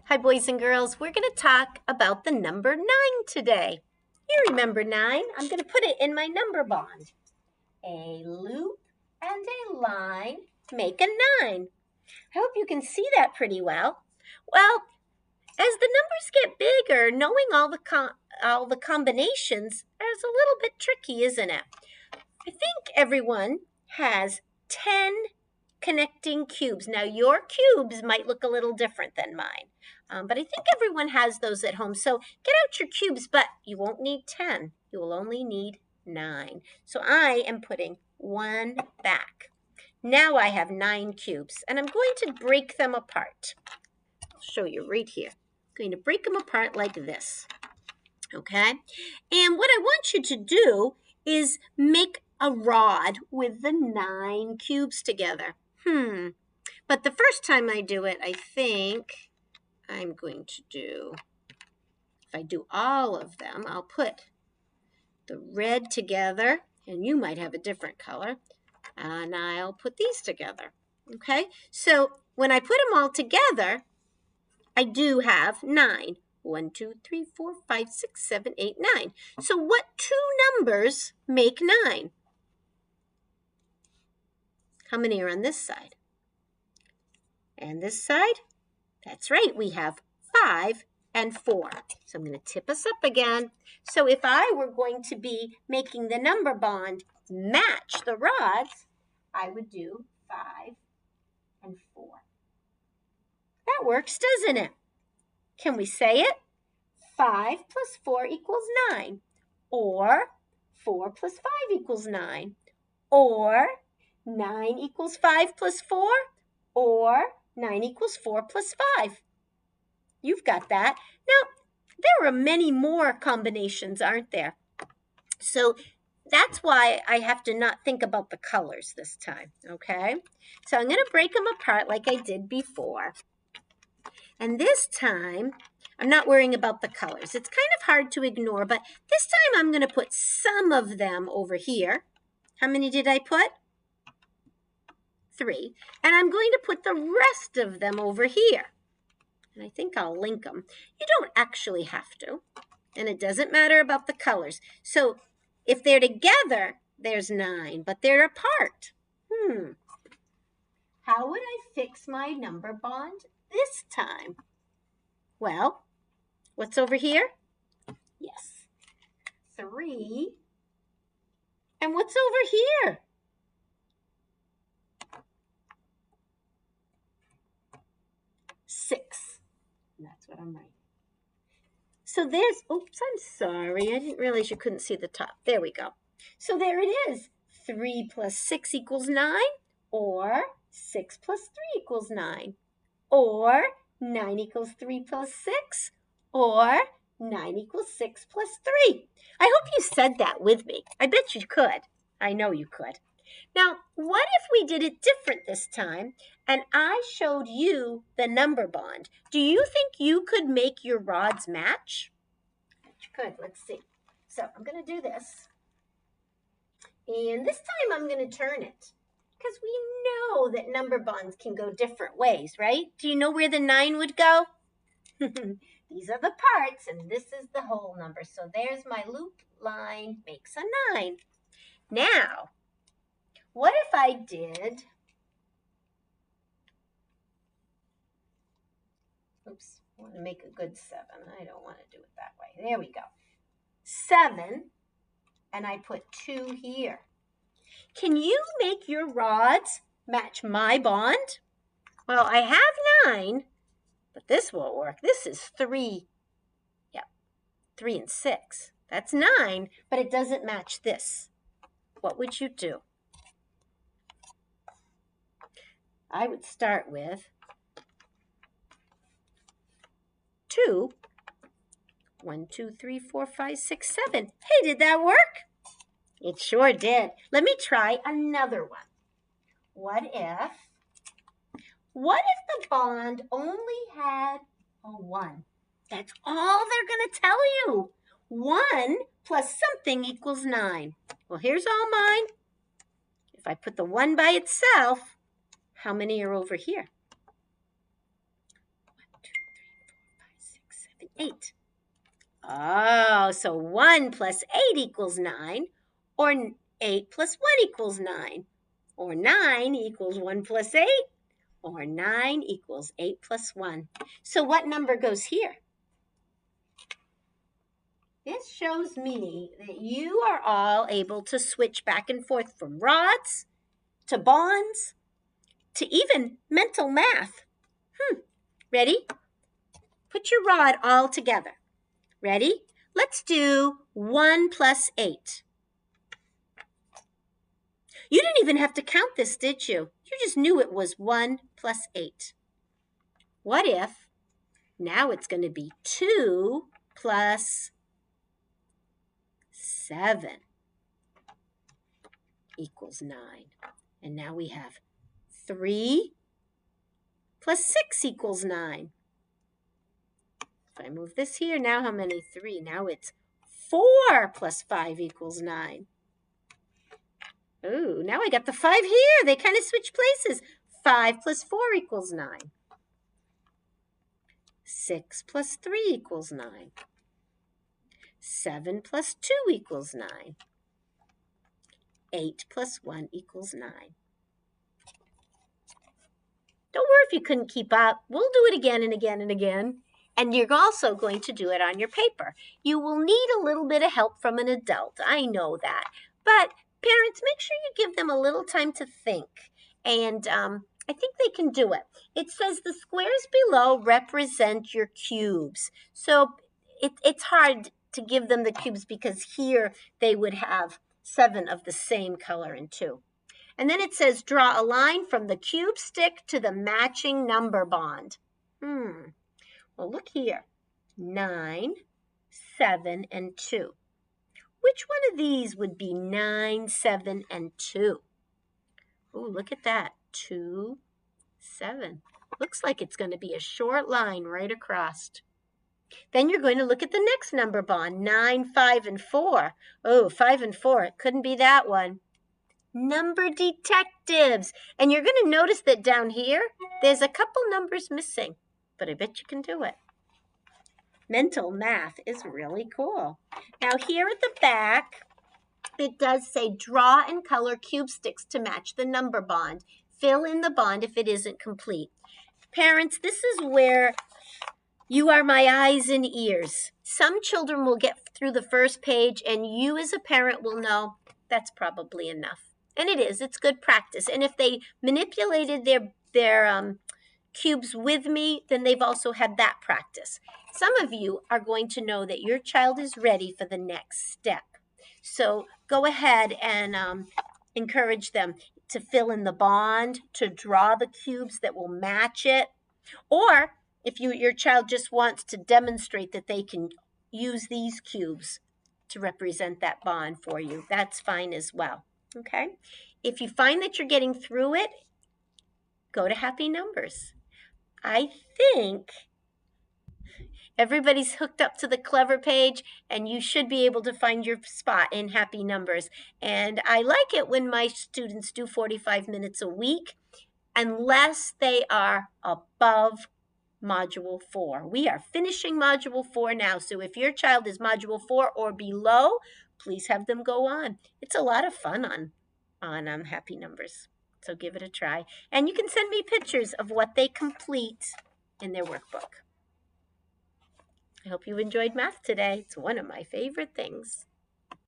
Hi, boys and girls. We're going to talk about the number 9 today. You remember 9? I'm going to put it in my number bond. A loop and a line make a 9. I hope you can see that pretty well. Well, as the numbers get bigger, knowing all the combinations is a little bit tricky, isn't it? I think everyone has 10 connecting cubes. Now, your cubes might look a little different than mine, but I think everyone has those at home. So get out your cubes, but you won't need 10. You will only need 9. So I am putting 1 back. Now I have 9 cubes, and I'm going to break them apart. I'll show you right here. I'm going to break them apart like this, okay? And what I want you to do is make a rod with the 9 cubes together. But the first time I do it, I think I'm going to do, if I do all of them, I'll put the red together, and you might have a different color, and I'll put these together, okay? So when I put them all together, I do have 9. 1, 2, 3, 4, 5, 6, 7, 8, 9. So what two numbers make 9? How many are on this side? And this side? That's right, we have 5 and 4. So I'm going to tip us up again. So if I were going to be making the number bond match the rods, I would do 5 and 4. That works, doesn't it? Can we say it? 5 plus 4 equals 9. Or 4 plus 5 equals 9. Or 9 equals 5 plus 4. Or 9 equals 4 plus 5. You've got that. Now, there are many more combinations, aren't there? So that's why I have to not think about the colors this time, okay? So I'm going to break them apart like I did before. And this time, I'm not worrying about the colors. It's kind of hard to ignore, but this time I'm going to put some of them over here. How many did I put? 3. And I'm going to put the rest of them over here. And I think I'll link them. You don't actually have to, and it doesn't matter about the colors. So if they're together, there's 9, but they're apart. How would I fix my number bond this time? Well, what's over here? Yes, 3. And what's over here? 6. That's what I'm writing. So there's, oops, I'm sorry. I didn't realize you couldn't see the top. There we go. So there it is. 3 plus 6 equals 9, or 6 plus 3 equals 9, or 9 equals 3 plus 6, or 9 equals 6 plus 3. I hope you said that with me. I bet you could. I know you could. Now, what if we did it different this time and I showed you the number bond? Do you think you could make your rods match? You could. Let's see. So I'm going to do this. And this time I'm going to turn it because we know that number bonds can go different ways, right? Do you know where the 9 would go? These are the parts and this is the whole number. So there's my loop line makes a 9. Now, what if I did, oops, I want to make a good 7. I don't want to do it that way. There we go. 7, and I put 2 here. Can you make your rods match my bond? Well, I have 9, but this won't work. This is 3. Yep, 3 and 6. That's 9, but it doesn't match this. What would you do? I would start with 2. 1, 2, 3, 4, 5, 6, 7. Hey, did that work? It sure did. Let me try another one. What if the bond only had a 1? That's all they're going to tell you. 1 plus something equals 9. Well, here's all mine. If I put the 1 by itself, how many are over here? 1, 2, 3, 8. Oh, so 1 plus 8 equals 9, or 8 plus 1 equals 9, or 9 equals 1 plus 8, or 9 equals 8 plus 1. So what number goes here? This shows me that you are all able to switch back and forth from rods to bonds to even mental math. Ready? Put your rod all together. Ready? Let's do 1 plus 8. You didn't even have to count this, did you? You just knew it was 1 plus 8. What if now it's going to be 2 plus 7 equals 9. And now we have 3 plus 6 equals 9. If I move this here, now how many? 3. Now it's 4 plus 5 equals 9. Ooh, now I got the 5 here. They kind of switch places. 5 plus 4 equals 9. 6 plus 3 equals 9. 7 plus 2 equals 9. 8 plus 1 equals 9. Don't worry if you couldn't keep up. We'll do it again and again and again. And you're also going to do it on your paper. You will need a little bit of help from an adult. I know that. But parents, make sure you give them a little time to think. And I think they can do it. It says the squares below represent your cubes. So it's hard to give them the cubes because here they would have 7 of the same color and 2. And then it says draw a line from the cube stick to the matching number bond. Well, look here. 9, 7, and 2. Which one of these would be 9, 7, and 2? Oh, look at that. 2, 7. Looks like it's going to be a short line right across. Then you're going to look at the next number bond, 9, 5, and 4. Oh, 5 and 4. It couldn't be that one. Number detectives. And you're going to notice that down here, there's a couple numbers missing. But I bet you can do it. Mental math is really cool. Now here at the back, it does say draw and color cube sticks to match the number bond. Fill in the bond if it isn't complete. Parents, this is where you are my eyes and ears. Some children will get through the first page and you as a parent will know that's probably enough. And it is. It's good practice. And if they manipulated their cubes with me, then they've also had that practice. Some of you are going to know that your child is ready for the next step. So go ahead and encourage them to fill in the bond, to draw the cubes that will match it. Or if your child just wants to demonstrate that they can use these cubes to represent that bond for you, that's fine as well. Okay? If you find that you're getting through it, go to Happy Numbers. I think everybody's hooked up to the Clever page and you should be able to find your spot in Happy Numbers. And I like it when my students do 45 minutes a week, unless they are above Module 4. We are finishing Module 4 now, so if your child is Module 4 or below, please have them go on. It's a lot of fun on Happy Numbers, so give it a try. And you can send me pictures of what they complete in their workbook. I hope you enjoyed math today. It's one of my favorite things.